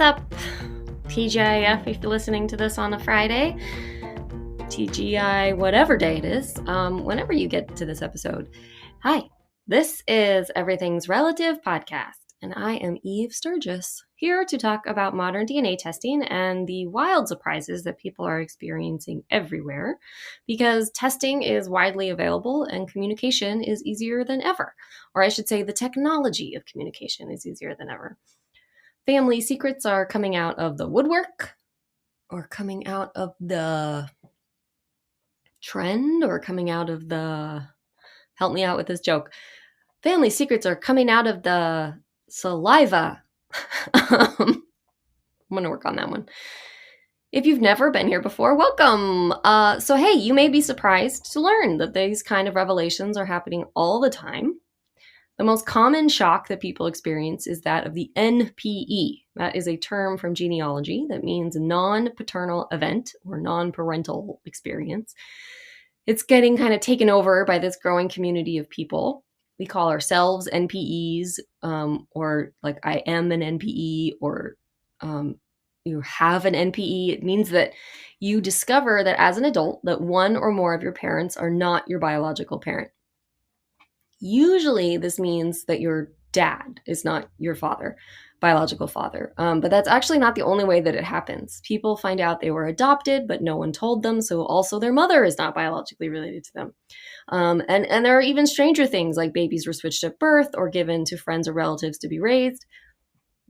What's up? TGIF if you're listening to this on a Friday. TGI, whatever day it is, whenever you get to this episode. Hi, this is Everything's Relative podcast, and I am Eve Sturgis, here to talk about modern DNA testing and the wild surprises that people are experiencing everywhere, because testing is widely available and communication is easier than ever. Or I should say the technology of communication is easier than ever. Family secrets are coming out of the woodwork, or coming out of the trend, or coming out of the... Help me out with this joke. Family secrets are coming out of the saliva. I'm going to work on that one. If you've never been here before, welcome. So hey, you may be surprised to learn that these kind of revelations are happening all the time. The most common shock that people experience is that of the NPE. That is a term from genealogy that means non-paternal event or non-parental experience. It's getting kind of taken over by this growing community of people. We call ourselves NPEs, or like I am an NPE, or you have an NPE. It means that you discover that as an adult that one or more of your parents are not your biological parent. Usually this means that your dad is not your father, biological father. But that's actually not the only way that it happens. People find out they were adopted, but no one told them. So also their mother is not biologically related to them. And there are even stranger things like babies were switched at birth or given to friends or relatives to be raised.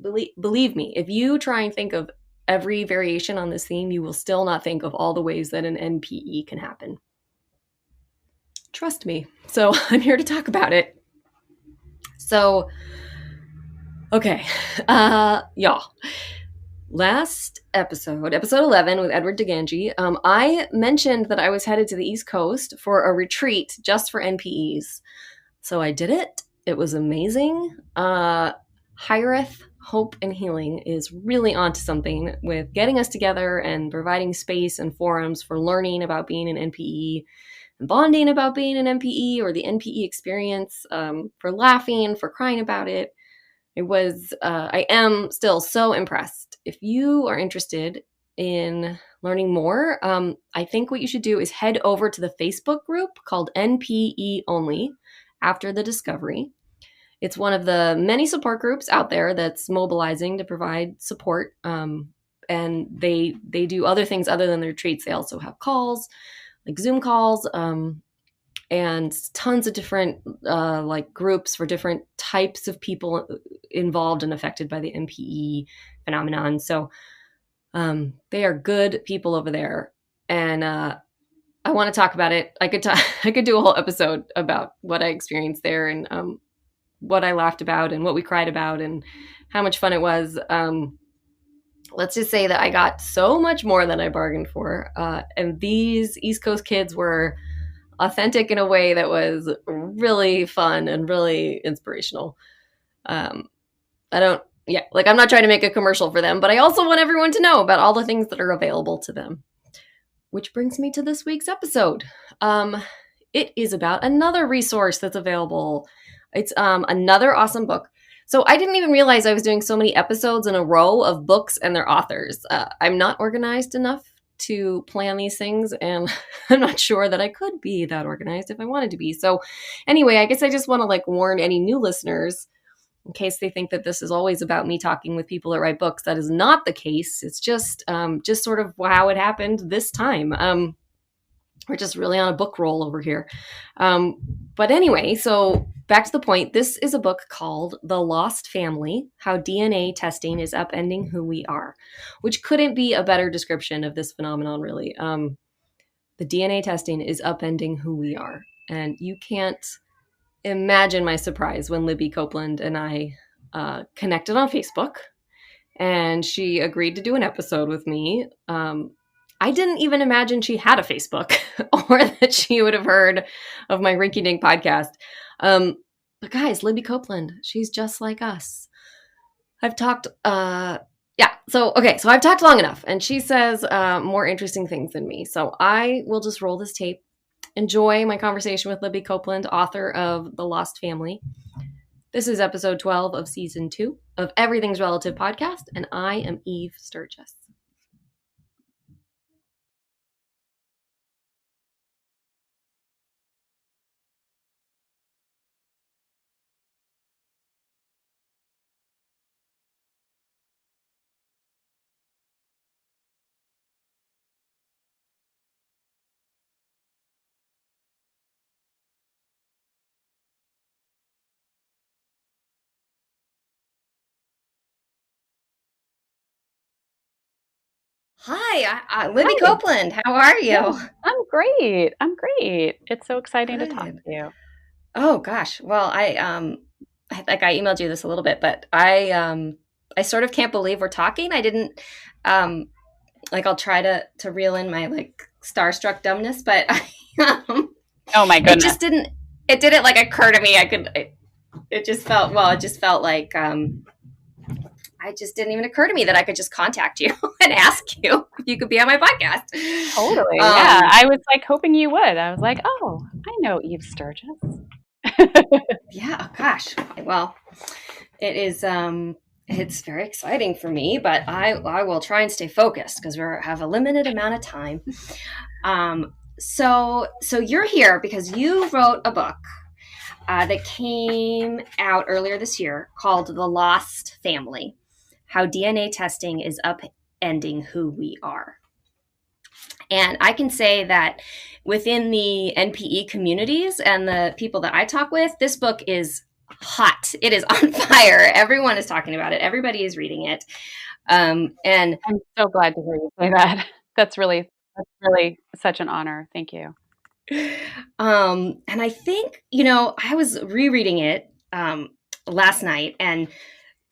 Believe me, if you try and think of every variation on this theme, you will still not think of all the ways that an NPE can happen. Trust me. So I'm here to talk about it. So, okay, y'all. Last episode 11 with Edward DeGangi, I mentioned that I was headed to the East Coast for a retreat just for NPEs. So I did it. It was amazing. Hireth Hope and Healing is really onto something with getting us together and providing space and forums for learning about being an NPE, bonding about being an NPE or the NPE experience, for laughing, for crying about it. I am still so impressed. If you are interested in learning more, I think what you should do is head over to the Facebook group called NPE Only after the discovery. It's one of the many support groups out there that's mobilizing to provide support. And they do other things other than the retreats. They also have calls, like Zoom calls, and tons of different like groups for different types of people involved and affected by the NPE phenomenon. So they are good people over there, and I want to talk about it. I could do a whole episode about what I experienced there and what I laughed about and what we cried about and how much fun it was. Let's just say that I got so much more than I bargained for. And these East Coast kids were authentic in a way that was really fun and really inspirational. I'm not trying to make a commercial for them, but I also want everyone to know about all the things that are available to them. Which brings me to this week's episode. It is about another resource that's available. It's another awesome book. So I didn't even realize I was doing so many episodes in a row of books and their authors. I'm not organized enough to plan these things, and I'm not sure that I could be that organized if I wanted to be. So anyway, I guess I just want to warn any new listeners in case they think that this is always about me talking with people that write books. That is not the case. It's just sort of how it happened this time. We're just really on a book roll over here. But anyway, so back to the point. This is a book called The Lost Family, How DNA Testing is Upending Who We Are, which couldn't be a better description of this phenomenon, really. The DNA testing is upending who we are. And you can't imagine my surprise when Libby Copeland and I connected on Facebook, and she agreed to do an episode with me. I didn't even imagine she had a Facebook or that she would have heard of my Rinky Dink podcast. But guys, Libby Copeland, she's just like us. I've talked, So I've talked long enough, and she says more interesting things than me. So I will just roll this tape. Enjoy my conversation with Libby Copeland, author of The Lost Family. This is episode 12 of season 2 of Everything's Relative podcast, and I am Eve Sturgis. Hi, Libby Hi. Copeland. How are you? Yeah, I'm great. I'm great. It's so exciting to talk Good. to you. Oh gosh. Well, I emailed you this a little bit, but I sort of can't believe we're talking. I didn't I'll try to reel in my like starstruck dumbness, but Oh my it goodness. just didn't like occur to me. It just felt like I just didn't even occur to me that I could just contact you and ask you if you could be on my podcast. Totally. Yeah. I was like hoping you would. I was like, oh, I know Eve Sturgis. Yeah, oh gosh. Well, it is it's very exciting for me, but I will try and stay focused because we have a limited amount of time. So you're here because you wrote a book that came out earlier this year called The Lost Family: How DNA Testing is Upending Who We Are. And I can say that within the NPE communities and the people that I talk with, this book is hot. It is on fire. Everyone is talking about it. Everybody is reading it. And I'm so glad to hear you say that. That's really such an honor. Thank you. and I think, I was rereading it last night and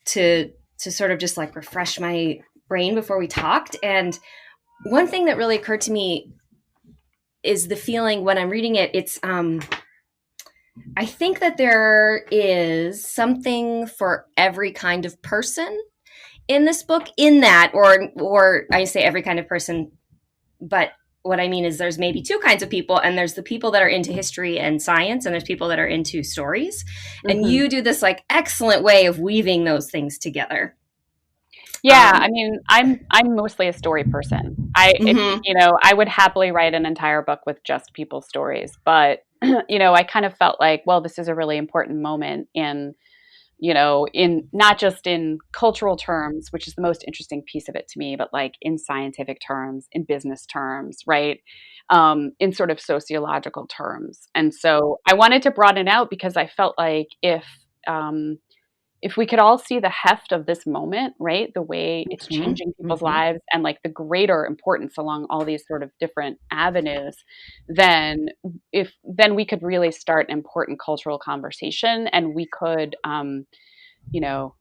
to sort of just like refresh my brain before we talked. And one thing that really occurred to me is the feeling when I'm reading it. It's I think that there is something for every kind of person in this book, in that, or I say every kind of person, but what I mean is there's maybe two kinds of people, and there's the people that are into history and science, and there's people that are into stories. And Mhm. you do this like excellent way of weaving those things together. Yeah, I mean, I'm mostly a story person. Mhm. I would happily write an entire book with just people's stories, but I kind of felt like, well, this is a really important moment in not just in cultural terms, which is the most interesting piece of it to me, but like in scientific terms, in business terms, right? In sort of sociological terms. And so I wanted to broaden it out because I felt like if we could all see the heft of this moment, right, the way it's Mhm. changing people's Mhm. lives and like the greater importance along all these sort of different avenues, then then we could really start an important cultural conversation, and we could, you know,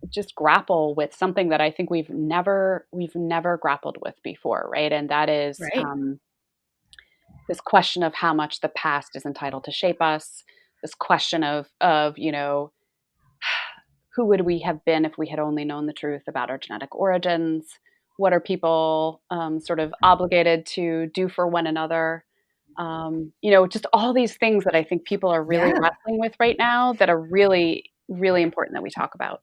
just grapple with something that I think we've never grappled with before, right? And that is Right. this question of how much the past is entitled to shape us. This question of who would we have been if we had only known the truth about our genetic origins? What are people sort of obligated to do for one another? Just all these things that I think people are really Yeah. wrestling with right now that are really, really important that we talk about.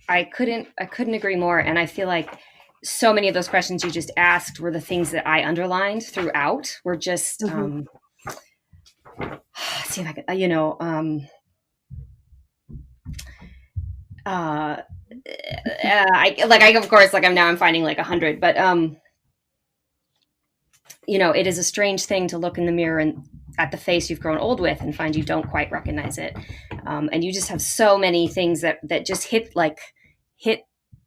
I couldn't agree more. And I feel like so many of those questions you just asked were the things that I underlined throughout. Were just Mm-hmm. see if I could, uh, I of course like I'm finding like 100, but it is a strange thing to look in the mirror and at the face you've grown old with and find you don't quite recognize it, and you just have so many things that just hit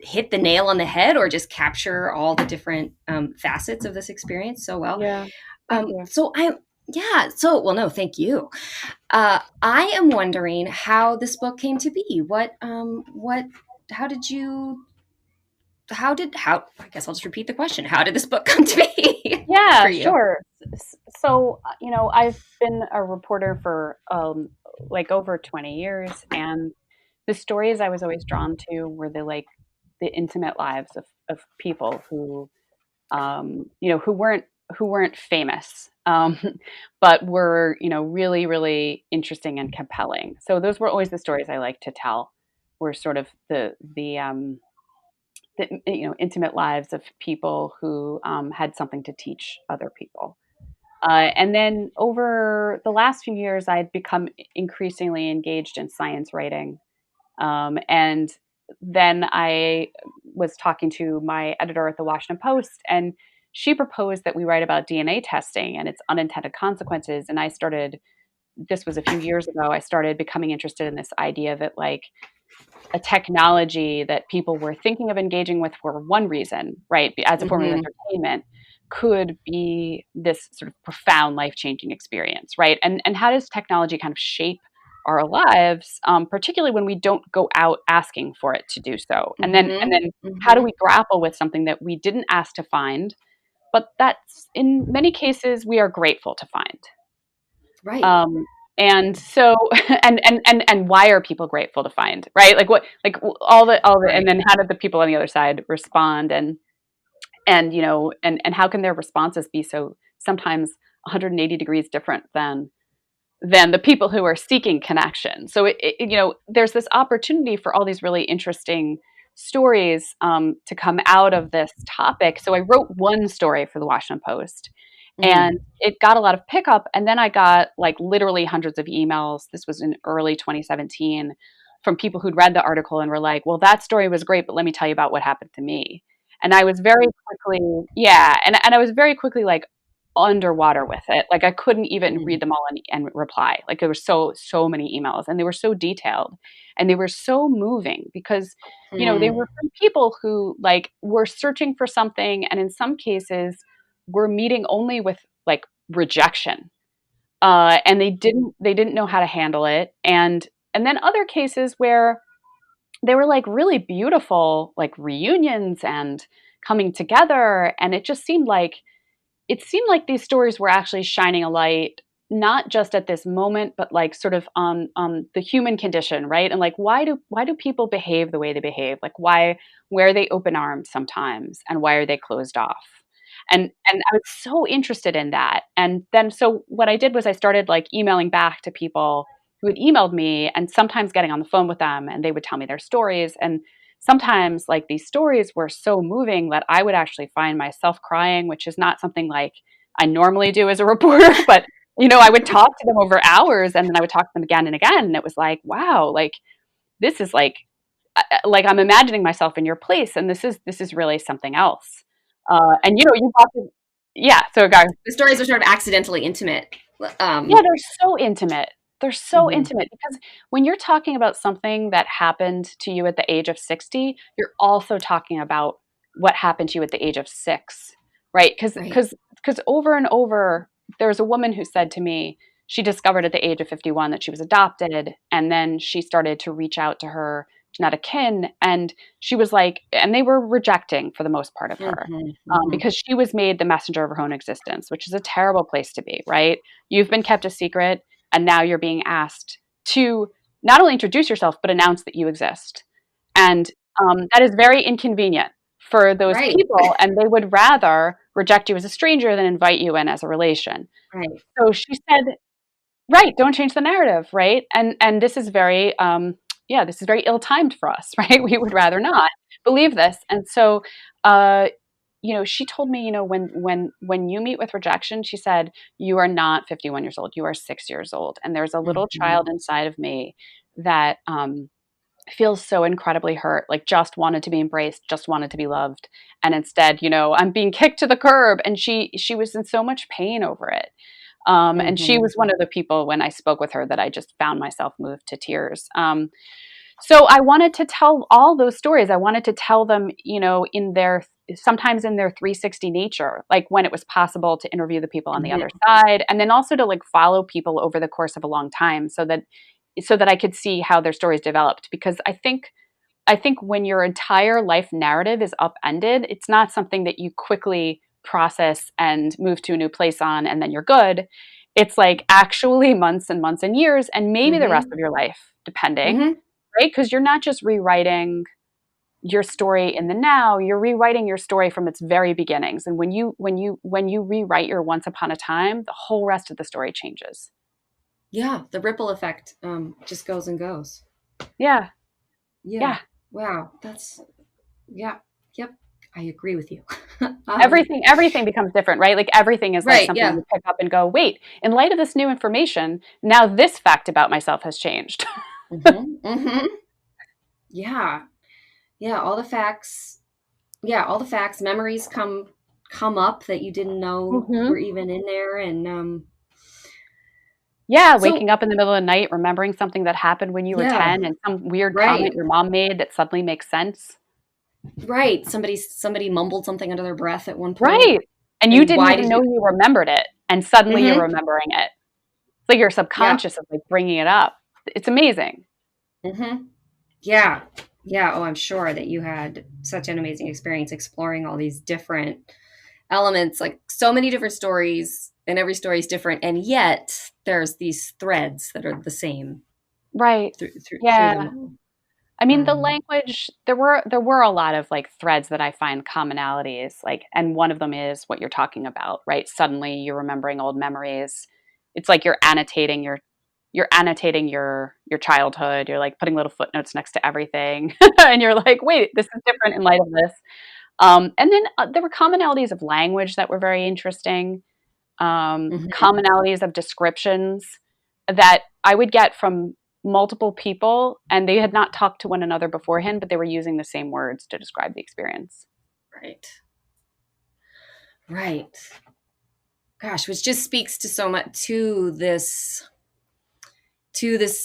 hit the nail on the head or just capture all the different facets of this experience so well. Yeah. Thank you. So I'm yeah. So well, no, thank you. I am wondering how this book came to be. What? How did you? How? I guess I'll just repeat the question. How did this book come to be for Yeah, you? sure. So, I've been a reporter for like over 20 years, and the stories I was always drawn to were the intimate lives of people who who weren't famous, but were, really, really interesting and compelling. So those were always the stories I like to tell, were sort of the intimate lives of people who had something to teach other people. And then over the last few years, I had become increasingly engaged in science writing. And then I was talking to my editor at the Washington Post, and she proposed that we write about DNA testing and its unintended consequences. And this was a few years ago, I started becoming interested in this idea that, like, a technology that people were thinking of engaging with for one reason, right, as a form of Mm-hmm. entertainment, could be this sort of profound life-changing experience, right? And how does technology kind of shape our lives, particularly when we don't go out asking for it to do so? And then Mm-hmm. how do Mm-hmm. we grapple with something that we didn't ask to find, but that's in many cases we are grateful to find? Right. Um, and so, and why are people grateful to find, right? Like what, like all the, and Right. then how did the people on the other side respond? And how can their responses be so sometimes 180 degrees different than the people who are seeking connection? So there's this opportunity for all these really interesting stories to come out of this topic. So I wrote one story for the Washington Post, Mm. and it got a lot of pickup. And then I got, like, literally hundreds of emails. This was in early 2017, from people who'd read the article and were like, well, that story was great, but let me tell you about what happened to me. And I was very quickly, yeah, and I was very quickly, like, underwater with it. Like, I couldn't even Mm. read them all and reply. Like, there were so many emails, and they were so detailed, and they were so moving because they Mm. were from people who, like, were searching for something, and in some cases were meeting only with, like, rejection, and they didn't know how to handle it, and then other cases where they were, like, really beautiful, like, reunions and coming together, and it seemed like these stories were actually shining a light, not just at this moment, but, like, sort of on the human condition, right? And, like, why do people behave the way they behave? Like, where are they open armed sometimes, and why are they closed off? And I was so interested in that. And then so what I did was I started, like, emailing back to people who had emailed me, and sometimes getting on the phone with them, and they would tell me their stories. And sometimes, like, these stories were so moving that I would actually find myself crying, which is not something, like, I normally do as a reporter, but I would talk to them over hours, and then I would talk to them again and again, and it was like, wow, like, this is like I'm imagining myself in your place, and this is really something else. And you have to, yeah. So, guys, The stories are sort of accidentally intimate. yeah, Um, they're so intimate. They're so mhm. intimate because when you're talking about something that happened to you at the age of 60, you're also talking about what happened to you at the age of 6, right? Because Right. because because over and over, there was a woman who said to me she discovered at the age of 51 that she was adopted, and then she started to reach out to her not a kin, and she was like, and they were rejecting for the most part of her, Mhm. Mhm. because she was made the messenger of her own existence, which is a terrible place to be, right? You've been kept a secret, and now you're being asked to not only introduce yourself but announce that you exist, and that is very inconvenient for those Right. people, and they would rather reject you as a stranger than invite you in as a relation. Right. So she said, right, don't change the narrative, right? And this is very yeah, this is very ill-timed for us, right? We would rather not believe this. And so she told me, when you meet with rejection, she said, you are not 51 years old, you are 6 years old. And there's a little Mhm. child inside of me that feels so incredibly hurt, like, just wanted to be embraced, just wanted to be loved. And instead, I'm being kicked to the curb. And she was in so much pain over it. And she Mhm. was one of the people, when I spoke with her, that I just found myself moved to tears. So I wanted to tell all those stories. I wanted to tell them, sometimes in their 360 nature, like when it was possible to interview the people on the other Mhm. side, and then also to, like, follow people over the course of a long time, so that I could see how their stories developed. Because I think when your entire life narrative is upended, it's not something that you quickly process and move to a new place on, and then you're good. It's, like, actually months and months and years, and maybe the rest Mhm. of your life, depending, Mhm. right? Because you're not just rewriting your story in the now, you're rewriting your story from its very beginnings. And when you rewrite your once upon a time, the whole rest of the story changes. Yeah, the ripple effect just goes and goes. Yeah. Yeah. Yeah. Wow. That's, yeah. Yep. I agree with you. Everything becomes different, right? Like everything is like Right. something Yeah. you pick up and go, wait, in light of this new information, now this fact about myself has changed. Mm-hmm. Yeah. Yeah. All the facts. Yeah. All the facts, memories come up that you didn't know Mm-hmm. were even in there. And Yeah, so, waking up in the middle of the night, remembering something that happened when you were yeah. 10 and some weird Right. comment your mom made that suddenly makes sense. Right. Somebody mumbled something under their breath at one point. Right. And you And didn't why even did know you? you remembered it. And suddenly you're Mm-hmm. remembering it. It's like your Yeah. subconscious is like bringing it up. It's amazing. Mm-hmm. Yeah. Yeah. Oh, I'm sure that you had such an amazing experience exploring all these different elements, like so many different stories, and every story is different. And yet there's these threads that are the same Right. through them Yeah. all. I mean, the language, there were a lot of like threads that I find commonalities, like, and one of them is what you're talking about, right? Suddenly you're remembering old memories. It's like you're annotating your childhood. You're like putting little footnotes next to everything, and you're like, wait, this is different in light of this. And then there were commonalities of language that were very interesting. Mm-hmm. Commonalities of descriptions that I would get from multiple people, and they had not talked to one another beforehand, but they were using the same words to describe the experience. Right. Right. Gosh, which just speaks to so much to this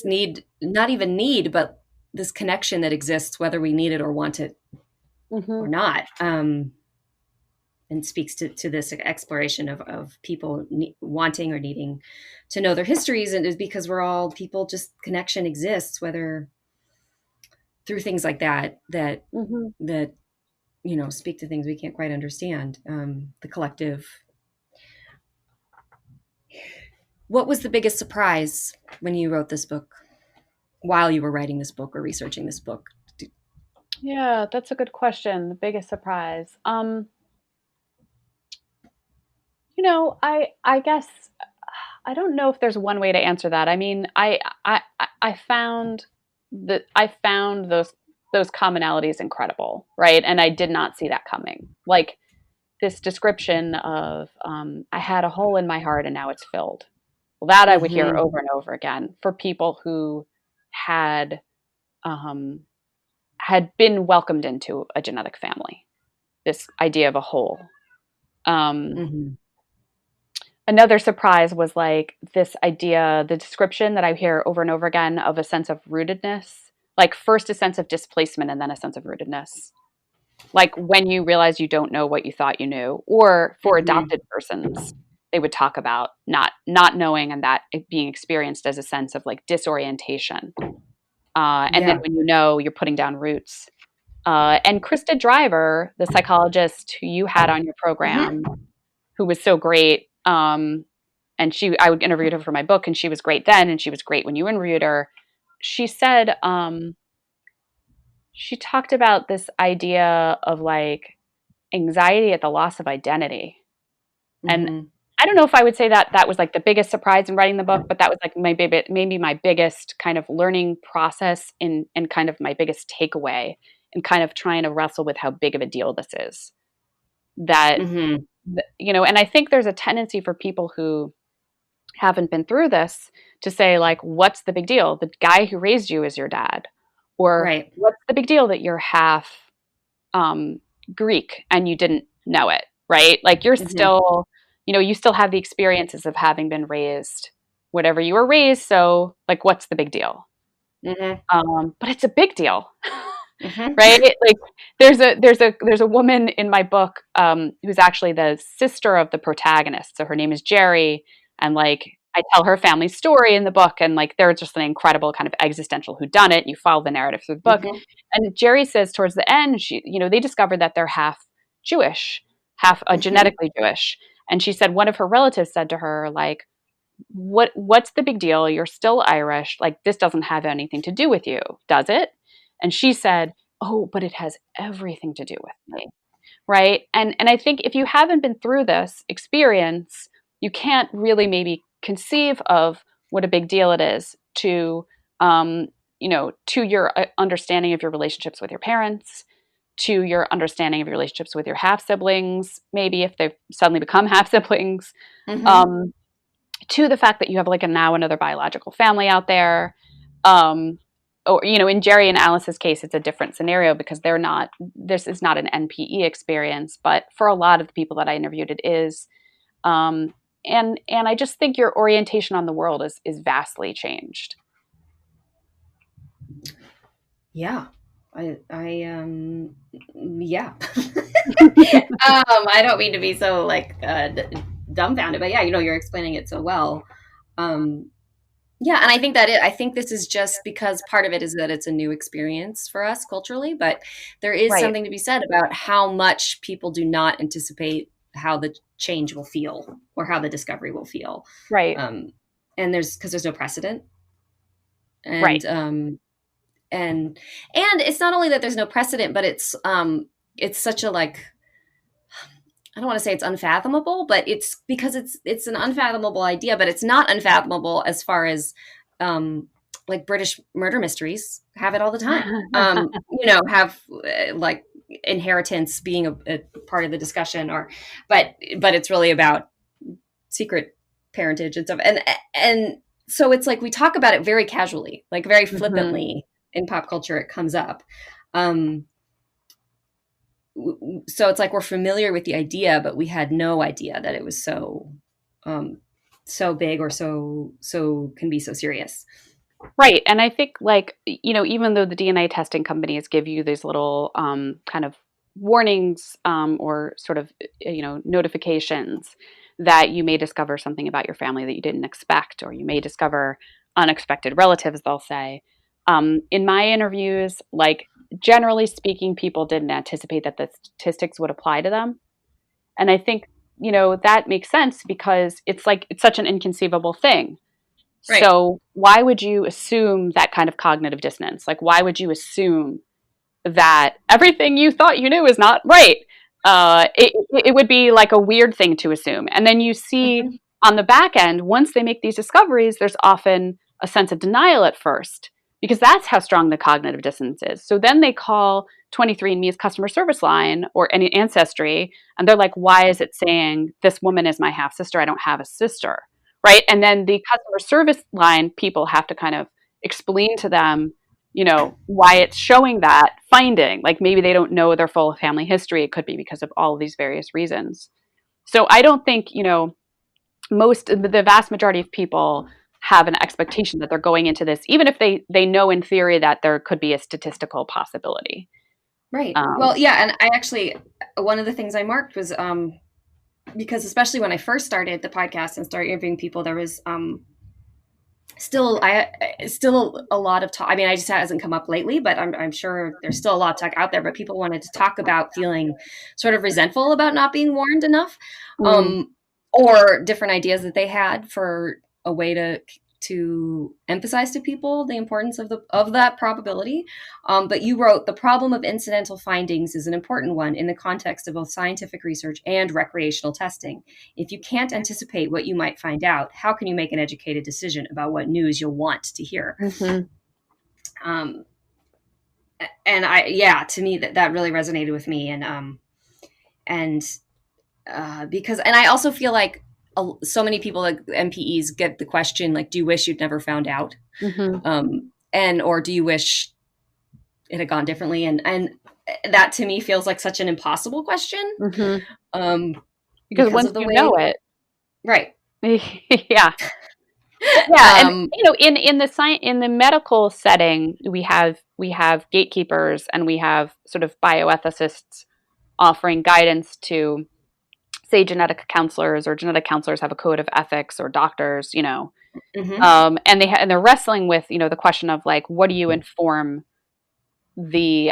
need, not even need, but this connection that exists, whether we need it or want it Mm-hmm. or not. And speaks to this exploration of people wanting or needing to know their histories. And it's because we're all people, just connection exists, whether through things like Mm-hmm. that, speak to things we can't quite understand. The collective. What was the biggest surprise when you wrote this book, while you were writing this book or researching this book? Yeah, that's a good question. The biggest surprise. I guess I don't know if there's one way to answer that. I mean, I found those commonalities incredible, right? And I did not see that coming. Like this description of I had a hole in my heart and now it's filled. Well, that I would hear Mm-hmm. over and over again for people who had um, had been welcomed into a genetic family. This idea of a hole. Um, Mm-hmm. Another surprise was like this idea, the description that I hear over and over again of a sense of rootedness, like first a sense of displacement and then a sense of rootedness. Like when you realize you don't know what you thought you knew, or for Mm-hmm. adopted persons, they would talk about not knowing and that it being experienced as a sense of like disorientation. And then Yeah. when you know, you're putting down roots. And Krista Driver, the psychologist who you had on your program, Mm-hmm. who was so great. And I would interviewed her for my book, and she was great then, and she was great when you interviewed her. She said, she talked about this idea of like anxiety at the loss of identity. And Mm-hmm. I don't know if I would say that that was like the biggest surprise in writing the book, but that was like maybe my biggest kind of learning process and kind of my biggest takeaway and kind of trying to wrestle with how big of a deal this is. That, Mm-hmm. and I think there's a tendency for people who haven't been through this to say like, what's the big deal? The guy who raised you is your dad. Or Right. what's the big deal that you're half um, Greek and you didn't know it, right? Like you're Mm-hmm. still, you still have the experiences of having been raised, whatever you were raised. So like, what's the big deal? Mm-hmm. But it's a big deal, Mm-hmm. right? Like there's a woman in my book who's actually the sister of the protagonist. So her name is Jerry, and like I tell her family story in the book, and like they're just an incredible kind of existential whodunit. You follow the narrative through the book, Mm-hmm. and Jerry says towards the end, they discover that they're half Jewish, half Mm-hmm. genetically Jewish, and she said one of her relatives said to her like, what's the big deal? You're still Irish. Like this doesn't have anything to do with you, does it? And she said, oh, but it has everything to do with me. Right. And I think if you haven't been through this experience, you can't really maybe conceive of what a big deal it is to, to your understanding of your relationships with your parents, to your understanding of your relationships with your half siblings, maybe if they've suddenly become half siblings, Mm-hmm. to the fact that you have like now another biological family out there. Or, in Jerry and Alice's case, it's a different scenario because this is not an NPE experience, but for a lot of the people that I interviewed, it is. And I just think your orientation on the world is vastly changed. Yeah. Yeah. I don't mean to be so like dumbfounded, but yeah, you're explaining it so well. Yeah, and I think I think this is just because part of it is that it's a new experience for us culturally, but there is Right. something to be said about how much people do not anticipate how the change will feel or how the discovery will feel. Right. Um, and because there's no precedent. Right. And it's not only that there's no precedent, but it's such a like, I don't want to say it's unfathomable, but it's because it's an unfathomable idea, but it's not unfathomable as far as like British murder mysteries have it all the time. Have like inheritance being a part of the discussion, but it's really about secret parentage and stuff, and so it's like we talk about it very casually, like very flippantly in pop culture. It comes up. So it's like we're familiar with the idea, but we had no idea that it was so big or so can be so serious. Right. And I think like, even though the DNA testing companies give you these little kind of warnings or sort of, notifications that you may discover something about your family that you didn't expect, or you may discover unexpected relatives, they'll say. In my interviews, like generally speaking, people didn't anticipate that the statistics would apply to them. And I think, that makes sense because it's such an inconceivable thing. Right. So why would you assume that kind of cognitive dissonance? Like, why would you assume that everything you thought you knew is not right? It would be like a weird thing to assume. And then you see Mm-hmm. on the back end, once they make these discoveries, there's often a sense of denial at first because that's how strong the cognitive dissonance is. So then they call 23andMe's customer service line or any Ancestry, and they're like, why is it saying this woman is my half sister? I don't have a sister. Right. And then the customer service line people have to kind of explain to them, why it's showing that finding. Like maybe they don't know their full family history. It could be because of all of these various reasons. So I don't think, the vast majority of people have an expectation that they're going into this, even if they know in theory that there could be a statistical possibility. Right. Well, yeah. And I actually, one of the things I marked was, because especially when I first started the podcast and started interviewing people, there was still a lot of talk. I mean, I just hasn't come up lately, but I'm sure there's still a lot of talk out there. But people wanted to talk about feeling sort of resentful about not being warned enough, or different ideas that they had for a way to emphasize to people the importance of that probability. But you wrote, the problem of incidental findings is an important one in the context of both scientific research and recreational testing. If you can't anticipate what you might find out, how can you make an educated decision about what news you'll want to hear? And to me that really resonated with me, because I also feel like so many people, like MPEs, get the question like, do you wish you'd never found out? Or do you wish it had gone differently? And that to me feels like such an impossible question. Because once you know it. Right. Yeah. Yeah. And in the medical setting, we have gatekeepers and we have sort of bioethicists offering guidance to, say, genetic counselors, or genetic counselors have a code of ethics, or doctors, and they're wrestling with, the question of like, what do you inform the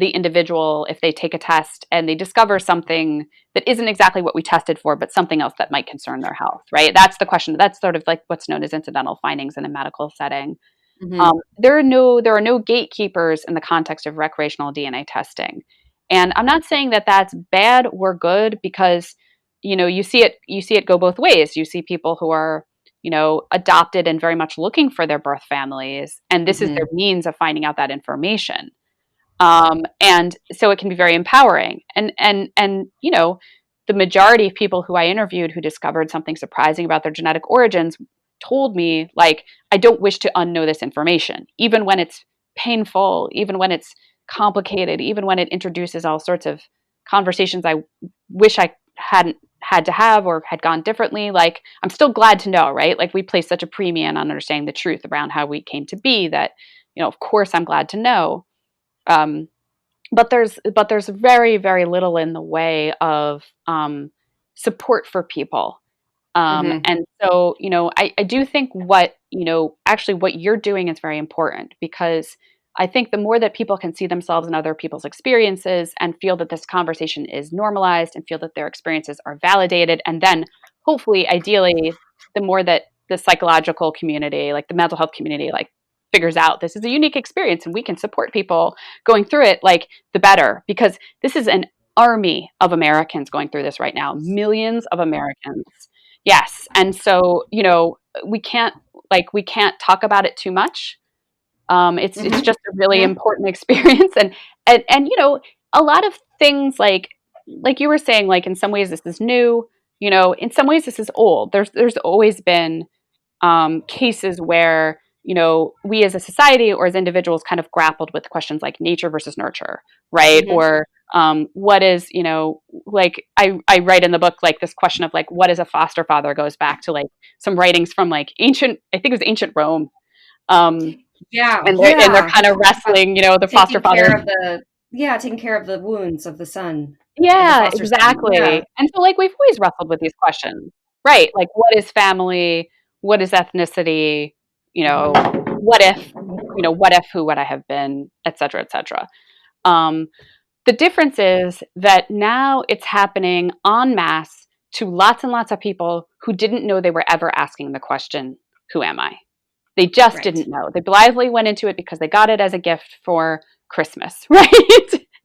individual if they take a test and they discover something that isn't exactly what we tested for, but something else that might concern their health, right? That's the question. That's sort of like what's known as incidental findings in a medical setting. Mm-hmm. There are no gatekeepers in the context of recreational DNA testing. And I'm not saying that that's bad or good, because you see it go both ways. You see people who are adopted and very much looking for their birth families, and this is Mm-hmm. their means of finding out that information. And so it can be very empowering. And the majority of people who I interviewed who discovered something surprising about their genetic origins told me, like, I don't wish to unknow this information, even when it's painful, even when it's complicated, even when it introduces all sorts of conversations I wish I hadn't had to have or had gone differently. Like, I'm still glad to know, right? Like, we place such a premium on understanding the truth around how we came to be that, of course I'm glad to know. Um, but there's very, very little in the way of support for people. Mm-hmm. And so, I do think actually what you're doing is very important, because I think the more that people can see themselves in other people's experiences and feel that this conversation is normalized and feel that their experiences are validated, and then hopefully, ideally, the more that the psychological community, like the mental health community, like figures out this is a unique experience and we can support people going through it, like, the better, because this is an army of Americans going through this right now, millions of Americans. Yes. And so, we can't we can't talk about it too much. It's Mm-hmm. just a really Yeah. important experience. And a lot of things, like you were saying, like, in some ways this is new, in some ways this is old. There's always been cases where we as a society or as individuals kind of grappled with questions like nature versus nurture, right? Mm-hmm. Or what is, like, I write in the book, like, this question of, like, what is a foster father, goes back to, like, some writings from, like, ancient, I think it was ancient Rome. um, Yeah. and they're Yeah. kind of wrestling, the foster Taking father. care of taking care of the wounds of the son, of the Yeah, foster son. Yeah. exactly. And so, like, we've always wrestled with these questions, right? Like, what is family? What is ethnicity? Mm-hmm. What if, who would I have been, et cetera, et cetera. Um, the difference is that now it's happening en masse to lots and lots of people who didn't know they were ever asking the question, who am I? They just Right. didn't know. They blithely went into it because they got it as a gift for Christmas, right?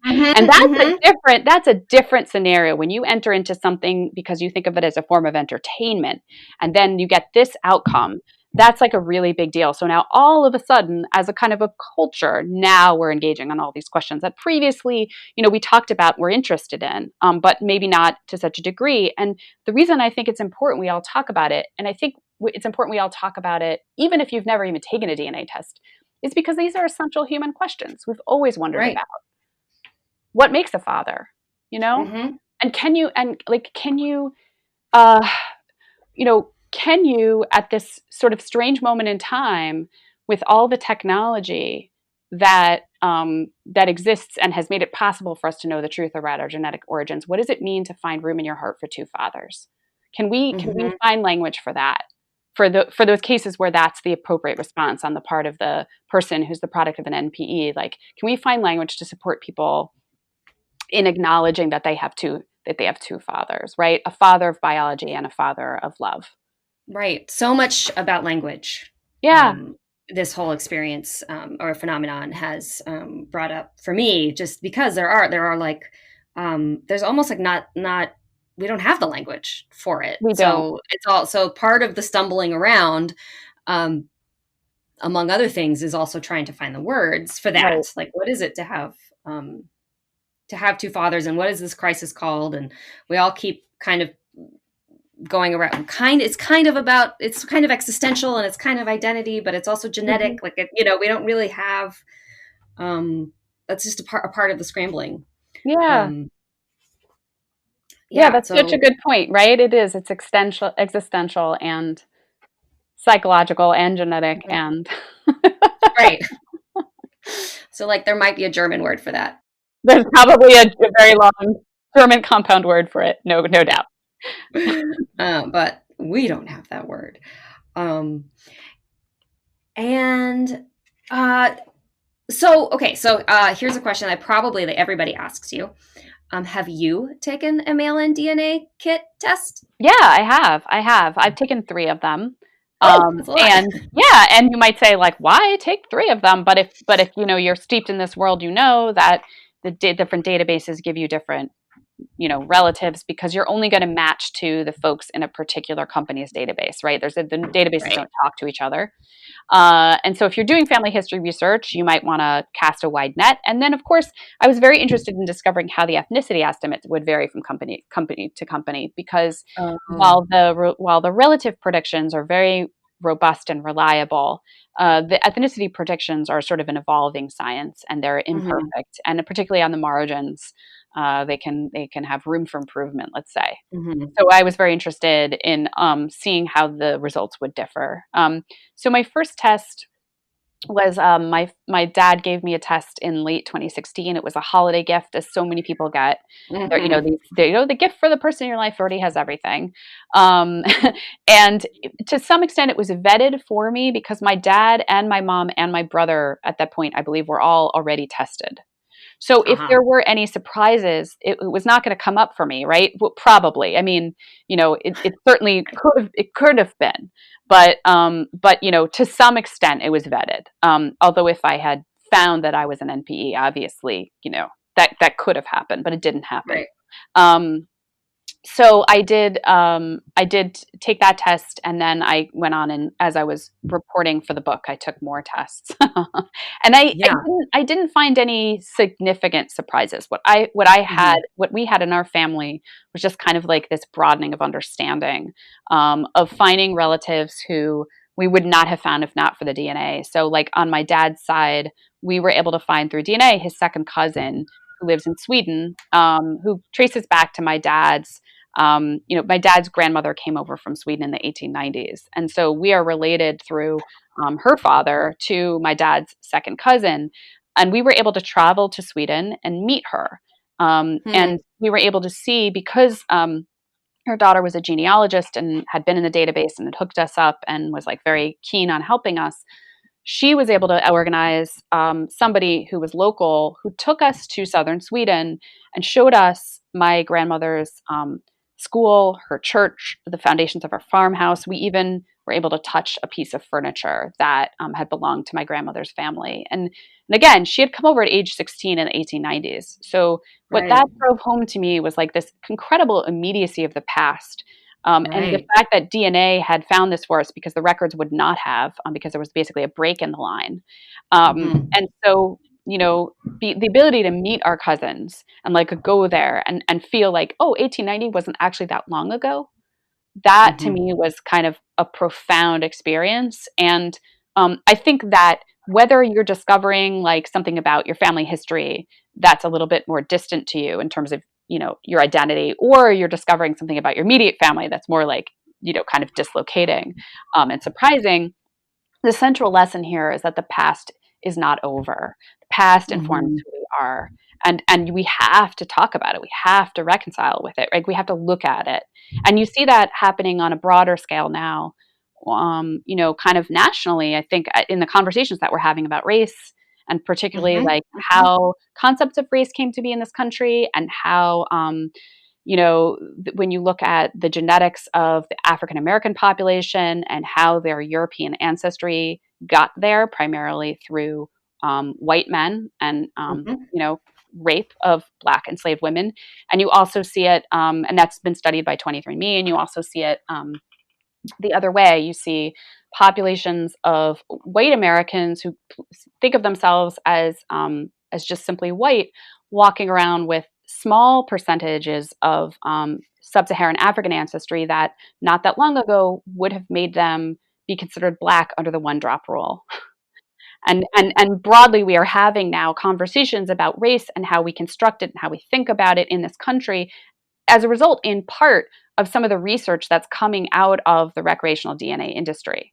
And Mm-hmm. Mm-hmm. that's a different scenario when you enter into something because you think of it as a form of entertainment, and then you get this outcome. That's like a really big deal. So now all of a sudden, as a kind of a culture, now we're engaging on all these questions that previously, we talked about, we're interested in, but maybe not to such a degree. And the reason I think it's important we all talk about it, and I think it's important we all talk about it, even if you've never even taken a DNA test, is because these are essential human questions we've always wondered Right. about. What makes a father, you know? Mm-hmm. And uh, can you, at this sort of strange moment in time, with all the technology that exists and has made it possible for us to know the truth about our genetic origins, what does it mean to find room in your heart for two fathers? Can we Mm-hmm. find language for that? For those cases where that's the appropriate response on the part of the person who's the product of an NPE, like, can we find language to support people in acknowledging that they have two fathers, right? A father of biology and a father of love. Right. So much about language. Yeah. Um, this whole experience or phenomenon has brought up for me, just because there are like there's almost like not we don't have the language for it. We don't. So it's also part of the stumbling around, um, among other things, is also trying to find the words for Right. that. Like, what is it to have two fathers, and what is this crisis called? And we all keep kind of going around, it's kind of about, it's kind of existential, and it's kind of identity, but it's also Mm-hmm. genetic. Like, we don't really have, that's just a part of the scrambling. Yeah. um Yeah, yeah, that's such a so good point, right? It is. It's existential and psychological and genetic Mhm. and Right. So, like, there might be a German word for that. there's probably a very long German compound word for it. No, no doubt. But we don't have that word. um and here's a question that everybody asks you. Have you taken a mail-in DNA kit test? Yeah, I have. I've taken 3 of them. That's a lot. And yeah, and you might say like, why take three of them? But if you're steeped in this world, that the different databases give you different relatives, because you're only going to match to the folks in a particular company's database, right? The databases Right. don't talk to each other. And so if you're doing family history research, you might want to cast a wide net. And then, of course, I was very interested in discovering how the ethnicity estimates would vary from company to company, because Oh. while the relative predictions are very robust and reliable, the ethnicity predictions are sort of an evolving science, and they're Hmm. imperfect, and particularly on the margins, they can have room for improvement, let's say. Hmm. So I was very interested in seeing how the results would differ. So my first test was my dad gave me a test in late 2016. It was a holiday gift, as so many people get. Hmm. The gift for the person in your life already has everything, um, and to some extent, it was vetted for me because my dad and my mom and my brother at that point, I believe, were all already tested. So if Uh-huh. there were any surprises, it was not going to come up for me, right? Well, probably. I mean, it certainly could have been, but to some extent, it was vetted. Although if I had found that I was an NPE, obviously, that could have happened, but it didn't happen. Right. Um, so I did take that test, and then I went on, and as I was reporting for the book, I took more tests. And Yeah. I didn't find any significant surprises. Hmm. What we had in our family was just kind of like this broadening of understanding, of finding relatives who we would not have found if not for the DNA. So like on my dad's side, we were able to find through DNA his second cousin, who lives in Sweden, who traces back to my dad's grandmother came over from Sweden in the 1890s. And so we are related through her father to my dad's second cousin. And we were able to travel to Sweden and meet her. Hmm. And we were able to see, because her daughter was a genealogist and had been in the database and had hooked us up and was like very keen on helping us. She was able to organize somebody who was local, who took us to southern Sweden and showed us my grandmother's school, her church, the foundations of her farmhouse. We even were able to touch a piece of furniture that had belonged to my grandmother's family. And again, she had come over at age 16 in the 1890s. So what Right. that drove home to me was like this incredible immediacy of the past. And the Right. fact that DNA had found this for us, because the records would not have, because there was basically a break in the line. Hmm. And so, the ability to meet our cousins and like go there and feel like, oh, 1890 wasn't actually that long ago. That to Hmm. me was kind of a profound experience. And I think that whether you're discovering like something about your family history that's a little bit more distant to you in terms of, your identity, or you're discovering something about your immediate family that's more like, kind of dislocating and surprising, the central lesson here is that the past is not over. The past informs Hmm. who we are. And we have to talk about it. We have to reconcile with it. Right? We have to look at it. And you see that happening on a broader scale now, kind of nationally, I think, in the conversations that we're having about race, and particularly Hmm. like Hmm. how concepts of race came to be in this country, and how when you look at the genetics of the African American population and how their European ancestry got there, primarily through white men and Hmm. rape of Black enslaved women, and you also see it, and that's been studied by 23andMe, and you also see it the other way. You see populations of white Americans who think of themselves as just simply white, walking around with small percentages of sub-Saharan African ancestry that not that long ago would have made them be considered Black under the one drop rule. And broadly, we are having now conversations about race and how we construct it and how we think about it in this country, as a result, in part, of some of the research that's coming out of the recreational DNA industry.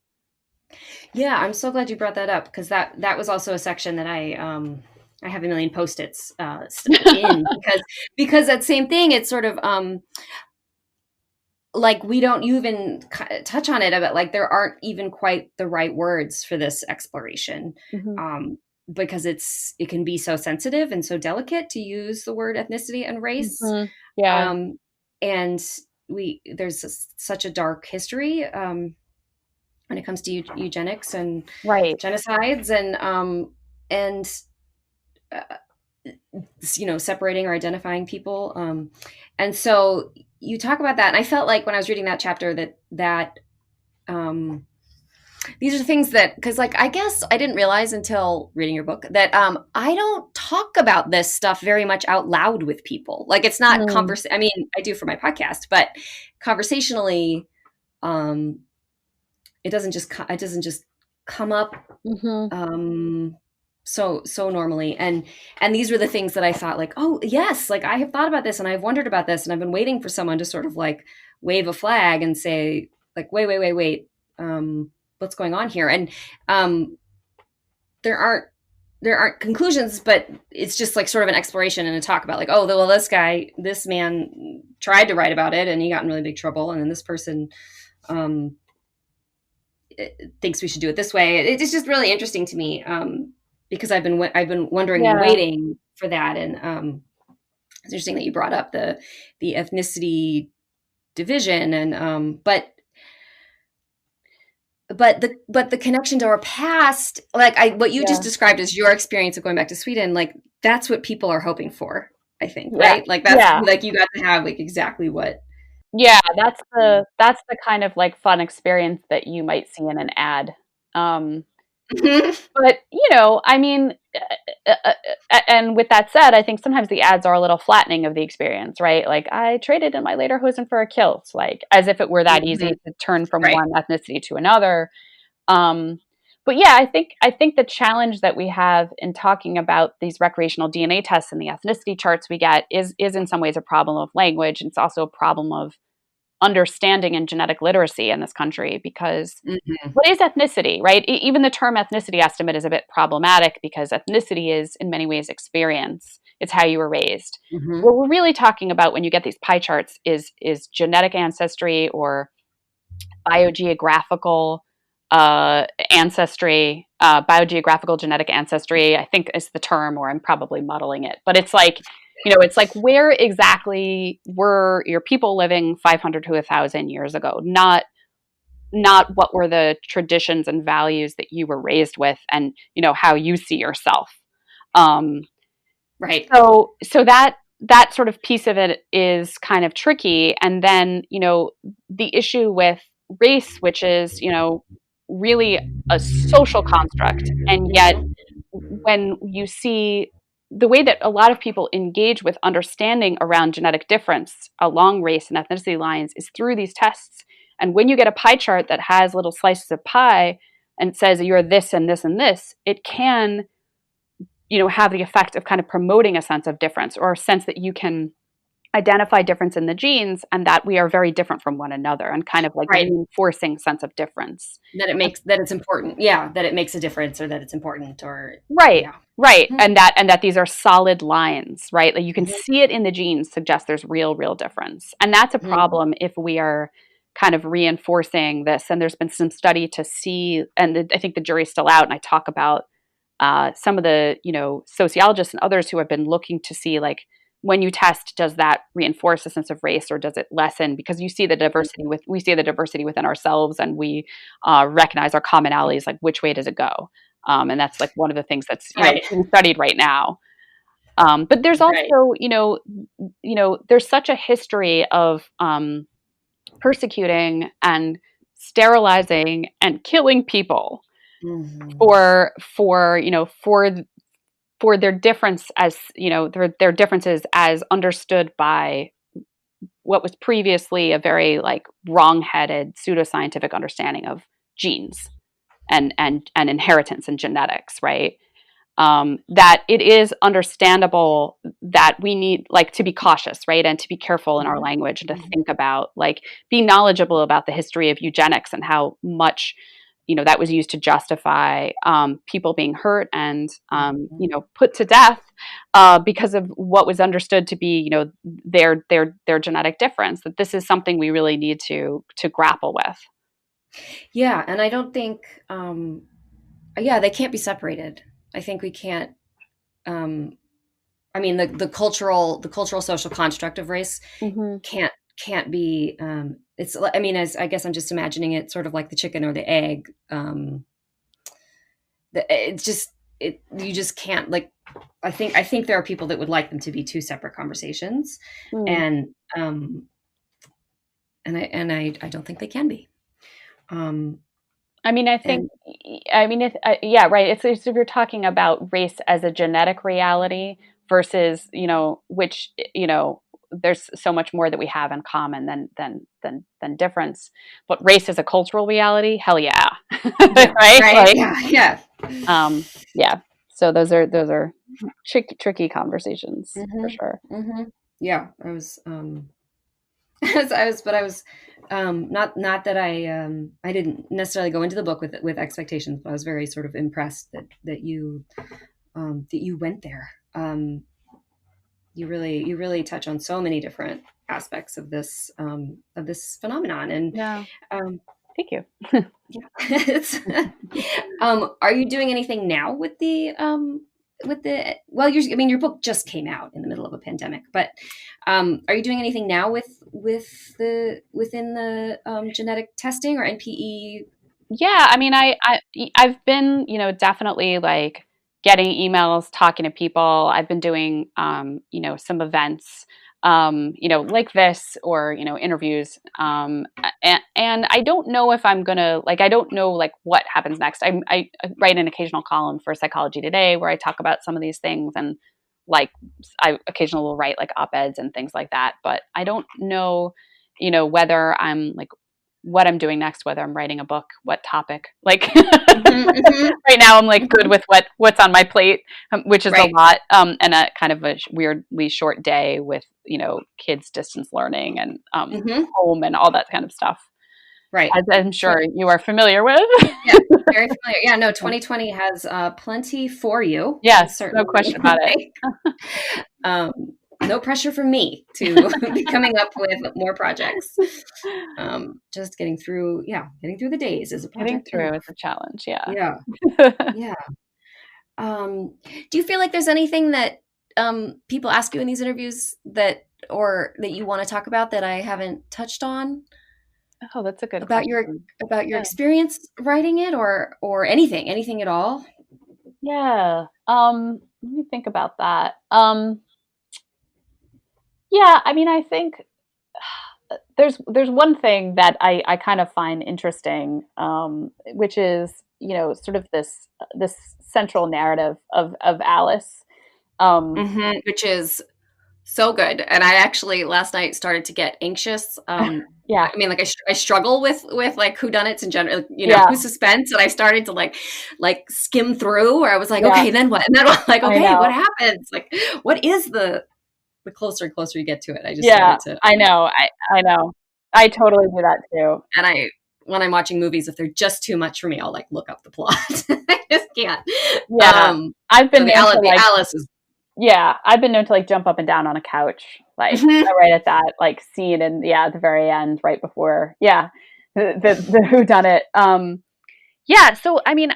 Yeah, I'm so glad you brought that up, because that was also a section that I have a million post-its in, because that same thing, it's sort of like we don't even touch on it, about like there aren't even quite the right words for this exploration, Mhm. um, because it can be so sensitive and so delicate to use the word ethnicity and race, Mhm. Yeah. um, and there's such a dark history, when it comes to eugenics and Right. genocides, and separating or identifying people. And so you talk about that, and I felt like when I was reading that chapter that these are things that, because like I guess I didn't realize until reading your book that I don't talk about this stuff very much out loud with people. Like it's not Mm. I mean, I do for my podcast, but conversationally, um, it doesn't just come up Hmm. so normally. And these were the things that I thought like, oh yes, like I have thought about this and I've wondered about this and I've been waiting for someone to sort of like wave a flag and say like, wait, what's going on here? And um, there aren't conclusions, but it's just like sort of an exploration and a talk about like, oh, well, this man tried to write about it and he got in really big trouble, and then this person um, thinks we should do it this way. It's just really interesting to me, because I've been wondering and Yeah. waiting for that. And it's interesting that you brought up the ethnicity division, and but the connection to our past, like what you just Yeah. described as your experience of going back to Sweden, like that's what people are hoping for, I think, Yeah. right? Like that's Yeah. like you got to have like exactly what. Yeah, that's the kind of like fun experience that you might see in an ad. Um, but I mean, and with that said, I think sometimes the ads are a little flattening of the experience, right? Like I traded in my lederhosen for a kilt, like as if it were that easy Mhm. to turn from Right. one ethnicity to another. Um, but yeah, I think the challenge that we have in talking about these recreational DNA tests and the ethnicity charts we get is in some ways a problem of language. It's also a problem of understanding and genetic literacy in this country, because Hmm. what is ethnicity, right? Even the term ethnicity estimate is a bit problematic because ethnicity is in many ways experience. It's how you were raised. Hmm. What we're really talking about when you get these pie charts is genetic ancestry or biogeographical ancestry, biogeographical genetic ancestry, I think is the term, or I'm probably muddling it. But it's like where exactly were your people living 500 to 1,000 years ago? Not what were the traditions and values that you were raised with, and how you see yourself. Um, Right. so that sort of piece of it is kind of tricky. And then the issue with race, which is really a social construct, and yet Hmm. when you see the way that a lot of people engage with understanding around genetic difference along race and ethnicity lines is through these tests. And when you get a pie chart that has little slices of pie and says you're this and this and this, it can have the effect of kind of promoting a sense of difference, or a sense that you can identify difference in the genes and that we are very different from one another, and kind of like Right. reinforcing sense of difference. That it's important. Yeah, that it makes a difference, or that it's important, or Right. yeah. Right. Mhm. And that these are solid lines, right? Like you can Mhm. see it in the genes, suggest there's real difference. And that's a Mhm. problem if we are kind of reinforcing this. And there's been some study to see, and I think the jury's still out. And I talk about some of the, sociologists and others who have been looking to see, like, when you test, does that reinforce a sense of race or does it lessen? Because we see the diversity within ourselves, and we recognize our commonalities. Like, which way does it go? And that's like one of the things that's Right. being studied right now. But there's Right. also there's such a history of persecuting and sterilizing and killing people Mhm. for their difference, as their differences as understood by what was previously a very like wrong-headed pseudoscientific understanding of genes and inheritance and genetics, right? That it is understandable that we need like to be cautious, right, and to be careful in our Mhm. language, and to Mhm. think about like be knowledgeable about the history of eugenics and how much that was used to justify people being hurt and Mhm. put to death because of what was understood to be their genetic difference. That this is something we really need to grapple with. Yeah, and I don't think, yeah, they can't be separated. I think we can't. Um, I mean, the cultural social construct of race Hmm. can't can't be, it's, I mean, as I guess I'm just imagining it sort of like the chicken or the egg. It's just, you just can't, like, I think there are people that would like them to be two separate conversations, Mm. and I don't think they can be. I mean, I think, And I mean, yeah, right. It's if you're talking about race as a genetic reality versus, which, there's so much more that we have in common than difference. But race as a cultural reality, hell yeah, yeah, right? right, Like, yeah. yeah. So those are tricky conversations for Hmm. sure. Hmm. Yeah, I was, I was not that I didn't necessarily go into the book with expectations, but I was very sort of impressed that you went there. You really touch on so many different aspects of this phenomenon, and Yeah. um, Thank you. yeah, it's, are you doing anything now with the well, I mean, your book just came out in the middle of a pandemic, but are you doing anything now within the genetic testing or NPE? Yeah, I mean, I've been, definitely like getting emails, talking to people. I've been doing, some events, like this, or interviews. And I don't know if I'm gonna like. I don't know like what happens next. I write an occasional column for Psychology Today where I talk about some of these things, and like I occasionally will write like op-eds and things like that. But I don't know, whether I'm like what I'm doing next, whether I'm writing a book, what topic. Like Hmm. Hmm. right now, I'm like good Hmm. with what's on my plate, which is a Right. lot, and a kind of a weirdly short day with kids distance learning and Hmm. home and all that kind of stuff, Right. as I'm sure you are familiar with. Yeah, very familiar. Yeah, no, 2020 has plenty for you, Yes, no certainly. question about it. um, no pressure from me to be coming up with more projects. Just getting through the days is a Getting project through enough. is a challenge. Yeah. Yeah, yeah. Do you feel like there's anything that people ask you in these interviews that you want to talk about that I haven't touched on Oh, that's a good about your question. about your Yeah. experience writing it, or anything at all? Yeah. Let me think about that. Yeah, I mean, I think there's one thing that I kind of find interesting, which is sort of this central narrative of Alice. Um, Which is so good. And I actually last night started to get anxious. yeah, I mean, like I struggle with like whodunits in general, yeah, suspense. And I started to like skim through, where I was like, yeah. okay, then what? And then like, I okay, what know. happens? Like, what is the closer and closer you get to it? I just Yeah, started to, I know. I know. I totally do that too. and when I'm watching movies, if they're just too much for me, I'll like look up the plot. I just can't. Yeah, Um, I've so been the known Alice, to like is. yeah, I've been known to like jump up and down on a couch, like Mhm. right at that like scene, and yeah, at the very end, right before, yeah, the who done it. Yeah, so I mean,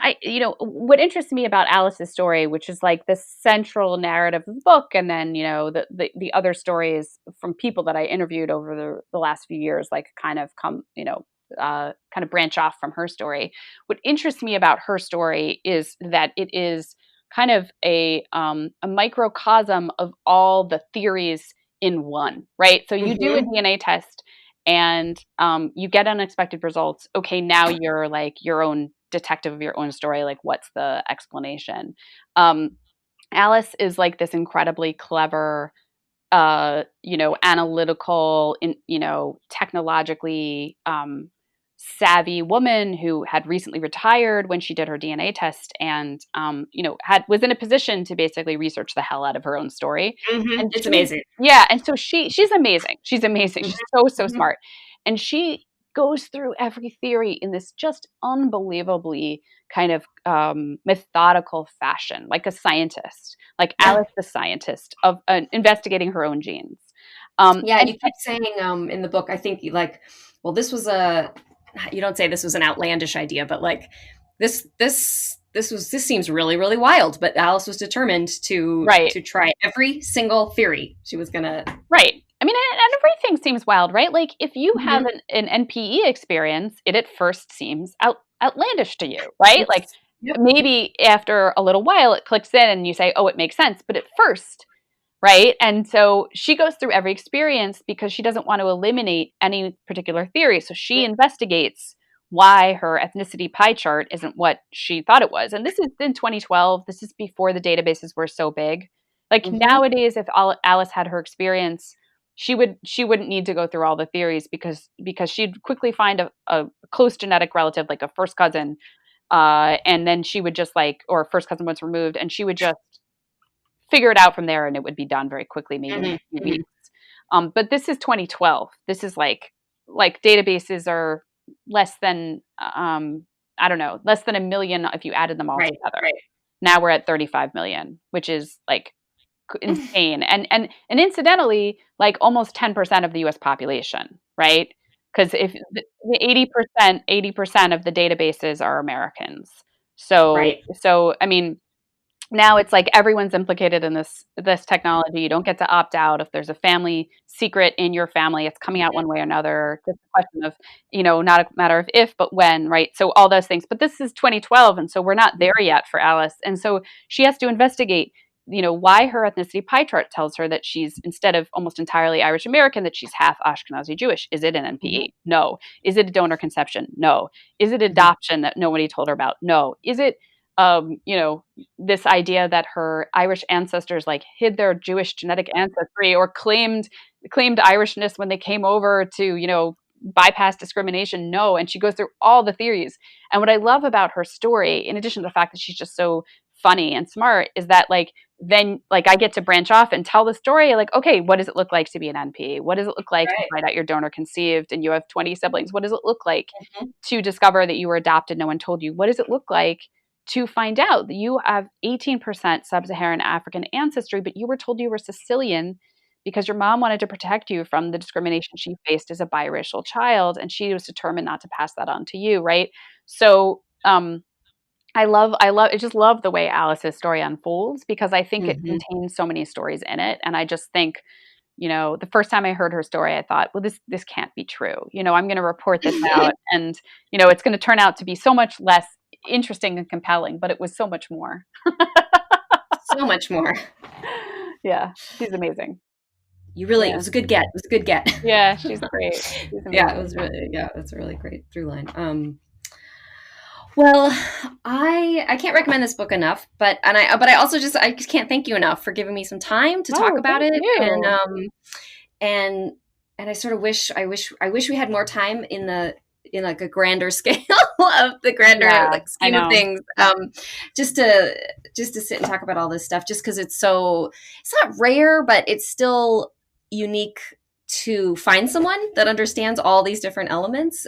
what interests me about Alice's story, which is like the central narrative of the book, and then the other stories from people that I interviewed over the last few years, like kind of come, kind of branch off from her story. What interests me about her story is that it is kind of a microcosm of all the theories in one, right? So you do a Mhm. DNA test and you get unexpected results. Okay, now you're like your own detective of your own story. Like, what's the explanation? Um, Alice is like this incredibly clever, analytical, technologically savvy woman who had recently retired when she did her DNA test, and had was in a position to basically research the hell out of her own story. Mhm. And It's she, amazing. yeah, and so she's amazing. She's amazing. Mhm. She's so Mhm. smart, and she goes through every theory in this just unbelievably kind of methodical fashion, like a scientist, like Yeah. Alice the scientist of investigating her own genes. Yeah, And you keep saying in the book, I think you like, well, you don't say this was an outlandish idea, but like this seems really, really wild. But Alice was determined to right, try every single theory. She was gonna right. I mean, and everything seems wild, right? Like if you have Mm-hmm. an NPE experience, it at first seems outlandish to you, right? Like Yes. Yep. maybe after a little while it clicks in and you say, oh, it makes sense. But at first, right? And so she goes through every experience because she doesn't want to eliminate any particular theory. So she investigates why her ethnicity pie chart isn't what she thought it was. And this is in 2012. This is before the databases were so big. Like Mm-hmm. nowadays, if Alice had her experience, she wouldn't need to go through all the theories because she'd quickly find a close genetic relative, like a first cousin, and then she would just like, or first cousin once removed, and she would just figure it out from there, and it would be done very quickly, maybe in a few Mm-hmm. weeks. But this is 2012. This is like databases are less than I don't know, less than a million if you added them all Right. together. Right. Now we're at 35 million, which is like insane. And incidentally, like almost 10% of the US population, right? Because if the 80% of the databases are Americans. So Right. so I mean, now it's like everyone's implicated in this technology. You don't get to opt out if there's a family secret in your family. It's coming out one way or another. It's a question of, not a matter of if, but when, right? So all those things. But this is 2012, and so we're not there yet for Alice. And so she has to investigate, why her ethnicity pie chart tells her that she's instead of almost entirely Irish American, that she's half Ashkenazi Jewish. Is it an Mm-hmm. NPE? No. Is it a donor conception? No. Is it adoption that nobody told her about? No. Is it this idea that her Irish ancestors like hid their Jewish genetic ancestry or claimed Irishness when they came over to, bypass discrimination? No. And she goes through all the theories. And what I love about her story, in addition to the fact that she's just so funny and smart, is that then I get to branch off and tell the story like, okay, what does it look like to be an NP? What does it look like to Right. find out you're donor conceived and you have 20 siblings? What does it look like Mm-hmm. to discover that you were adopted, no one told you? What does it look like to find out that you have 18% sub-Saharan African ancestry, but you were told you were Sicilian because your mom wanted to protect you from the discrimination she faced as a biracial child, and she was determined not to pass that on to you, right? So, I just love the way Alice's story unfolds because I think it Mm-hmm. contains so many stories in it, and I just think, the first time I heard her story, I thought, well, this can't be true. I'm going to report this out, and it's going to turn out to be so much less interesting and compelling, but it was so much more. So much more. Yeah, she's amazing. It Yeah, was a good get. It was a good get. yeah, she's great. She's Yeah, amazing. it's a really great through line. Well, I can't recommend this book enough, but I just can't thank you enough for giving me some time to talk Oh, about thank it, you. and and I sort of wish we had more time in like a grander scale of the grander Yeah, like I scheme of know. things, just to sit and talk about all this stuff, just because it's not rare, but it's still unique to find someone that understands all these different elements.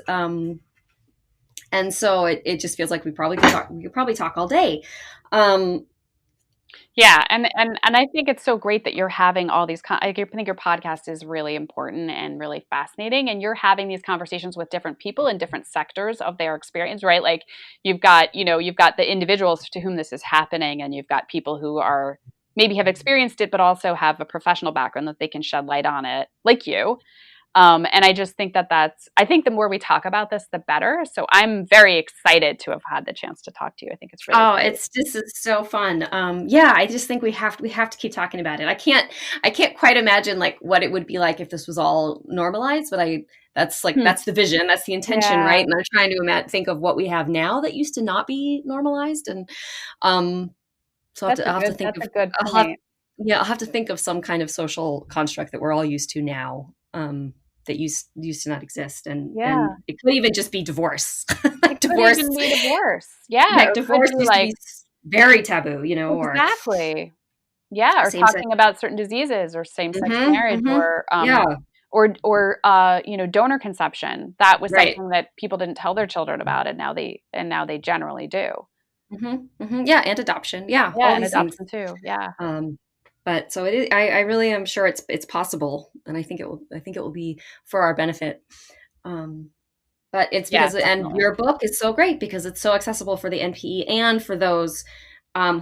And so it just feels like we could probably talk all day. Um, Yeah, and I think it's so great that you're having all these. I think your podcast is really important and really fascinating, and you're having these conversations with different people in different sectors of their experience, right? Like you've got the individuals to whom this is happening, and you've got people who are maybe have experienced it, but also have a professional background that they can shed light on it, like you. And I just think I think the more we talk about this, the better. So I'm very excited to have had the chance to talk to you. I think it's really oh, great. it's so fun. Yeah, I just think we have to keep talking about it. I can't quite imagine like what it would be like if this was all normalized, but Hmm. that's the vision, that's the intention, Yeah. right? And I'm trying to think of what we have now that used to not be normalized, and so I'll have to think That's of a good I'll have point. yeah, I'll have to think of some kind of social construct that we're all used to now, that used to not exist, and Yeah. it could even just be divorce. It Like could divorce, even be divorce. Yeah, like it could divorce be used to like be very taboo, or exactly. Yeah, or same sex. talking about certain diseases or same-sex marriage Mhm. Yeah, donor conception. That was right. something that people didn't tell their children about, and now they generally do. Yeah, and adoption. Yeah, Yeah, all and these things. adoption too. Yeah. Um, but so it is, I really am sure it's possible, and I think it will be for our benefit. Um, but it's Yeah, because, and definitely. your book is so great because it's so accessible for the NPE and for those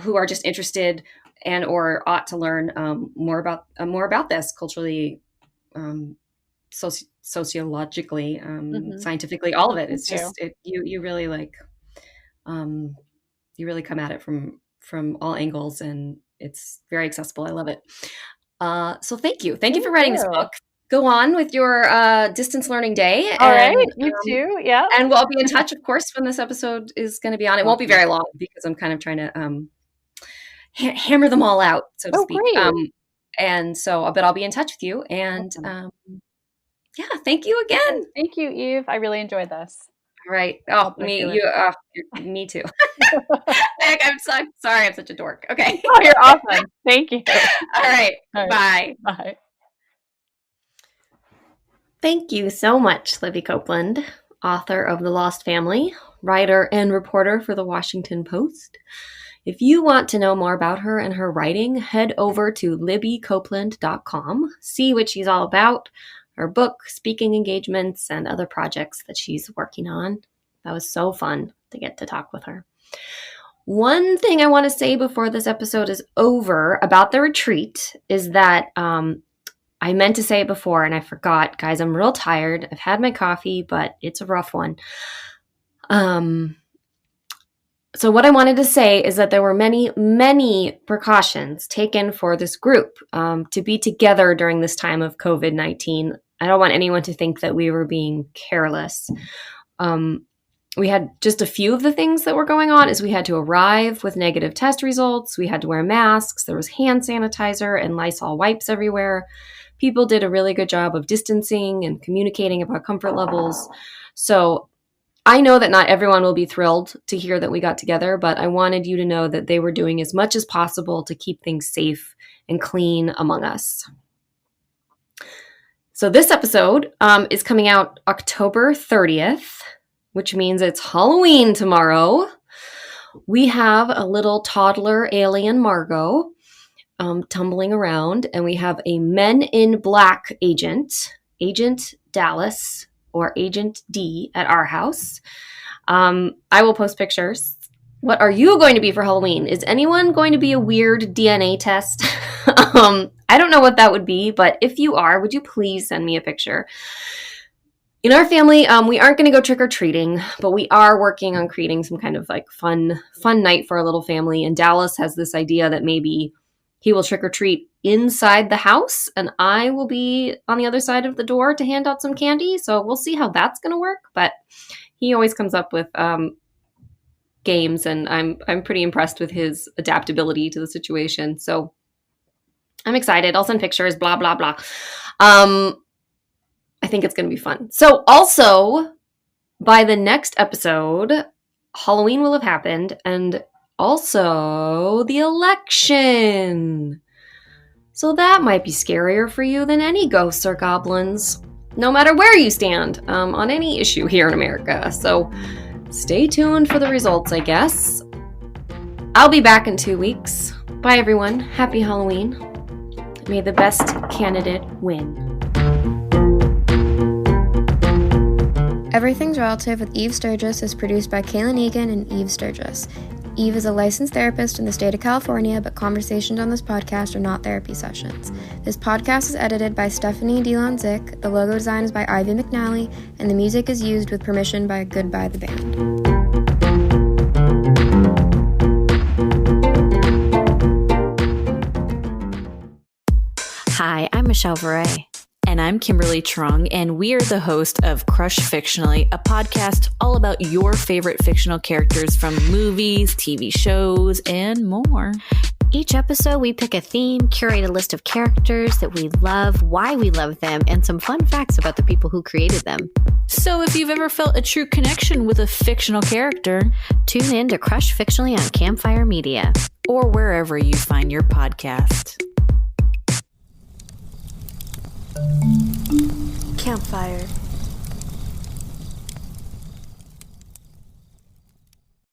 who are just interested and or ought to learn more about this culturally sociologically, scientifically, all of it. It's just you really like you really come at it from all angles, and it's very accessible. I love it. So thank you for writing this book. Go on with your distance learning day. All right, you too. Yeah, and we'll be in touch, of course, when this episode is going to be on. It won't be very long because I'm kind of trying to hammer them all out, so to speak. Great. And so, but I'll be in touch with you. And yeah, thank you again. Thank you, Eve. I really enjoyed this. All right. Oh, me too. I'm sorry, I'm such a dork. Okay. Oh, you're awesome. Thank you. All right. Bye. Bye. Thank you so much, Libby Copeland, author of The Lost Family, writer and reporter for The Washington Post. If you want to know more about her and her writing, head over to libbycopeland.com, see what she's all about, her book, speaking engagements, and other projects that she's working on. That was so fun to get to talk with her. One thing I want to say before this episode is over about the retreat is that I meant to say it before and I forgot. Guys, I'm real tired. I've had my coffee, but it's a rough one. So what I wanted to say is that there were many, many precautions taken for this group to be together during this time of COVID-19. I don't want anyone to think that we were being careless. We had just a few of the things that were going on is we had to arrive with negative test results. We had to wear masks. There was hand sanitizer and Lysol wipes everywhere. People did a really good job of distancing and communicating about comfort levels. So I know that not everyone will be thrilled to hear that we got together, but I wanted you to know that they were doing as much as possible to keep things safe and clean among us. So this episode is coming out October 30th, which means it's Halloween tomorrow. We have a little toddler alien Margot tumbling around, and we have a Men in Black agent, Agent Dallas, or Agent D at our house. I will post pictures. What are you going to be for Halloween? Is anyone going to be a weird DNA test? I don't know what that would be, but if you are, would you please send me a picture? In our family, we aren't going to go trick-or-treating, but we are working on creating some kind of like fun night for our little family. And Dallas has this idea that maybe he will trick-or-treat inside the house, and I will be on the other side of the door to hand out some candy. So we'll see how that's going to work. But he always comes up with games, and I'm pretty impressed with his adaptability to the situation. So I'm excited. I'll send pictures, blah, blah, blah. I think it's going to be fun. So also, by the next episode, Halloween will have happened, and also the election. So that might be scarier for you than any ghosts or goblins, no matter where you stand on any issue here in America. So stay tuned for the results, I guess. I'll be back in 2 weeks. Bye, everyone. Happy Halloween. May the best candidate win. Everything's Relative with Eve Sturgis is produced by Kaylin Egan and Eve Sturgis. Eve is a licensed therapist in the state of California, but conversations on this podcast are not therapy sessions. This podcast is edited by Stephanie DeLon-Zick, the logo design is by Ivy McNally, and the music is used with permission by Goodbye the Band. Hi, I'm Michelle Varay. And I'm Kimberly Trung, and we are the host of Crush Fictionally, a podcast all about your favorite fictional characters from movies, TV shows, and more. Each episode, we pick a theme, curate a list of characters that we love, why we love them, and some fun facts about the people who created them. So if you've ever felt a true connection with a fictional character, tune in to Crush Fictionally on Campfire Media. Or wherever you find your podcast. Campfire.